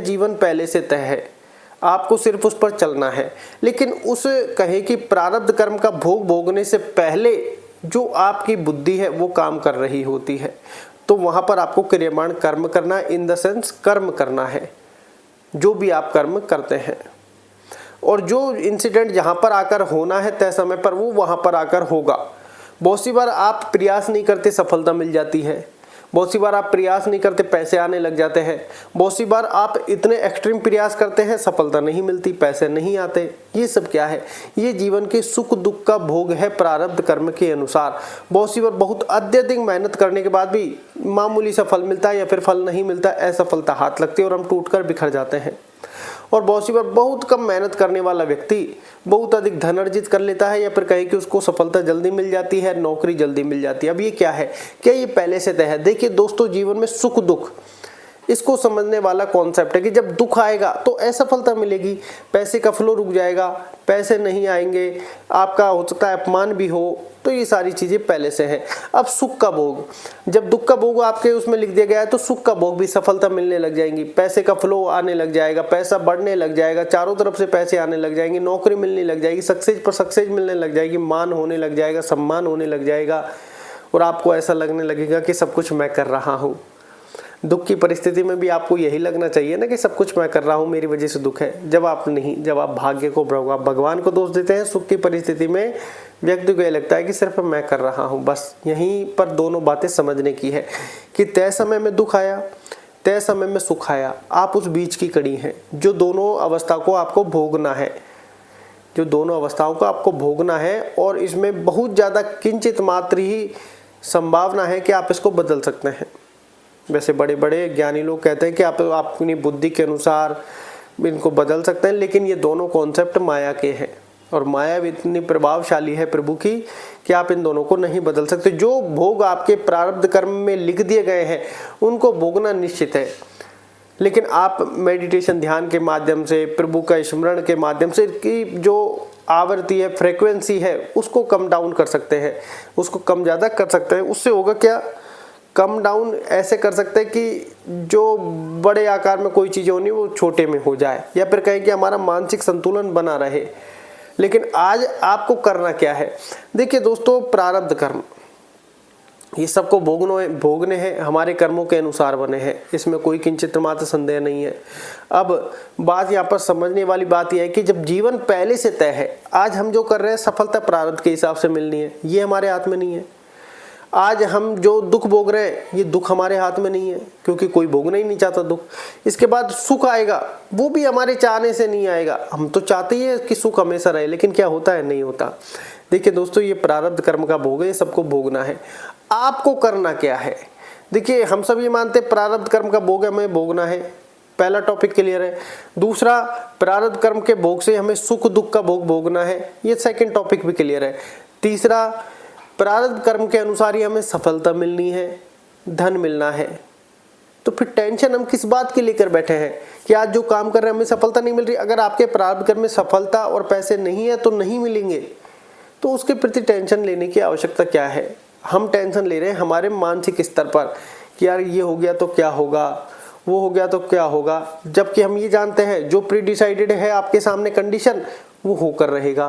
जीवन पहले से तय है, आपको सिर्फ उस पर चलना है। लेकिन उस कहे कि प्रारब्ध कर्म का भोग भोगने से पहले जो आपकी बुद्धि है वो काम कर रही होती है, तो वहां पर आपको क्रियमाण कर्म करना, इन द सेंस कर्म करना है, जो भी आप कर्म करते हैं। और जो इंसिडेंट जहां पर आकर होना है तय समय पर, वो वहां पर आकर होगा। बहुत सी बार आप प्रयास नहीं करते, सफलता मिल जाती है। बहुत सी बार आप प्रयास नहीं करते, पैसे आने लग जाते हैं। बहुत सी बार आप इतने एक्सट्रीम प्रयास करते हैं, सफलता नहीं मिलती, पैसे नहीं आते। ये सब क्या है? ये जीवन के सुख दुख का भोग है प्रारब्ध कर्म के अनुसार। बहुत सी बार बहुत अत्यधिक मेहनत करने के बाद भी मामूली सा फल मिलता है या फिर फल नहीं मिलता, असफलता हाथ लगती है और हम टूटकर बिखर जाते हैं। और बहुत सी बार बहुत कम मेहनत करने वाला व्यक्ति बहुत अधिक धन अर्जित कर लेता है, या फिर कहे कि उसको सफलता जल्दी मिल जाती है, नौकरी जल्दी मिल जाती है। अब ये क्या है? क्या ये पहले से तय है? देखिए दोस्तों, जीवन में सुख दुख, इसको समझने वाला कॉन्सेप्ट है कि जब दुख आएगा तो असफलता मिलेगी, पैसे का फ्लो रुक जाएगा, पैसे नहीं आएंगे, आपका हो सकता है अपमान भी हो, तो ये सारी चीजें पहले से है। अब सुख का भोग, जब दुख का भोग आपके उसमें लिख दिया गया है, तो सुख का भोग भी सफलता मिलने लग जाएंगी, पैसे का फ्लो आने लग जाएगा, पैसा बढ़ने लग जाएगा, चारों तरफ से पैसे आने लग जाएंगे, नौकरी मिलने लग जाएगी, सक्सेस पर सक्सेस मिलने लग जाएगी, मान होने लग जाएगा, सम्मान होने लग जाएगा, और आपको ऐसा लगने लगेगा कि सब कुछ मैं कर रहा हूँ। दुख की परिस्थिति में भी आपको यही लगना चाहिए ना कि सब कुछ मैं कर रहा हूँ, मेरी वजह से दुख है। जब आप भाग्य को, भगवान को दोष देते हैं, सुख की परिस्थिति में व्यक्ति को यह लगता है कि सिर्फ मैं कर रहा हूँ। बस यहीं पर दोनों बातें समझने की है कि तय समय में दुख आया, तय समय में सुख आया, आप उस बीच की कड़ी हैं, जो दोनों अवस्था को आपको भोगना है, जो दोनों अवस्थाओं को आपको भोगना है। और इसमें बहुत ज़्यादा किंचित मात्र ही संभावना है कि आप इसको बदल सकते हैं। वैसे बड़े बड़े ज्ञानी लोग कहते हैं कि आप अपनी बुद्धि के अनुसार इनको बदल सकते हैं, लेकिन ये दोनों कॉन्सेप्ट माया के हैं, और माया भी इतनी प्रभावशाली है प्रभु की कि आप इन दोनों को नहीं बदल सकते। जो भोग आपके प्रारब्ध कर्म में लिख दिए गए हैं उनको भोगना निश्चित है, लेकिन आप मेडिटेशन, ध्यान के माध्यम से, प्रभु का स्मरण के माध्यम से की जो आवृत्ति है, फ्रीक्वेंसी है, उसको कम डाउन कर सकते हैं, उसको कम ज़्यादा कर सकते हैं। उससे होगा क्या? कम डाउन ऐसे कर सकते हैं कि जो बड़े आकार में कोई चीज़ होनी वो छोटे में हो जाए, या फिर कहें कि हमारा मानसिक संतुलन बना रहे। लेकिन आज आपको करना क्या है? देखिए दोस्तों, प्रारब्ध कर्म ये सबको भोगने हैं, हमारे कर्मों के अनुसार बने हैं, इसमें कोई किंचित मात्र संदेह नहीं है। अब बात यहाँ पर समझने वाली बात यह है कि जब जीवन पहले से तय है, आज हम जो कर रहे हैं सफलता प्रारब्ध के हिसाब से मिलनी है, ये हमारे हाथ में नहीं है। आज हम जो दुख भोग रहे हैं, ये दुख हमारे हाथ में नहीं है, क्योंकि कोई भोगना ही नहीं चाहता दुख। इसके बाद सुख आएगा, वो भी हमारे चाहने से नहीं आएगा। हम तो चाहते ही है कि सुख हमेशा रहे, लेकिन क्या होता है? नहीं होता। देखिए दोस्तों, ये प्रारब्ध कर्म का भोग है, ये सबको भोगना है। आपको करना क्या है? देखिए, हम सब ये मानते हैं प्रारब्ध कर्म का भोग हमें भोगना है, पहला टॉपिक क्लियर है। दूसरा, प्रारब्ध कर्म के भोग से हमें सुख दुख का भोग भोगना है, ये सेकंड टॉपिक भी क्लियर है। तीसरा, प्रारब्ध कर्म के अनुसार ही हमें सफलता मिलनी है, धन मिलना है। तो फिर टेंशन हम किस बात की लेकर बैठे हैं कि आज जो काम कर रहे हैं हमें सफलता नहीं मिल रही? अगर आपके प्रारब्ध कर्म में सफलता और पैसे नहीं है तो नहीं मिलेंगे, तो उसके प्रति टेंशन लेने की आवश्यकता क्या है? हम टेंशन ले रहे हैं हमारे मानसिक स्तर पर कि यार ये हो गया तो क्या होगा, वो हो गया तो क्या होगा, जबकि हम ये जानते हैं जो प्री डिसाइडेड है आपके सामने कंडीशन, वो होकर रहेगा।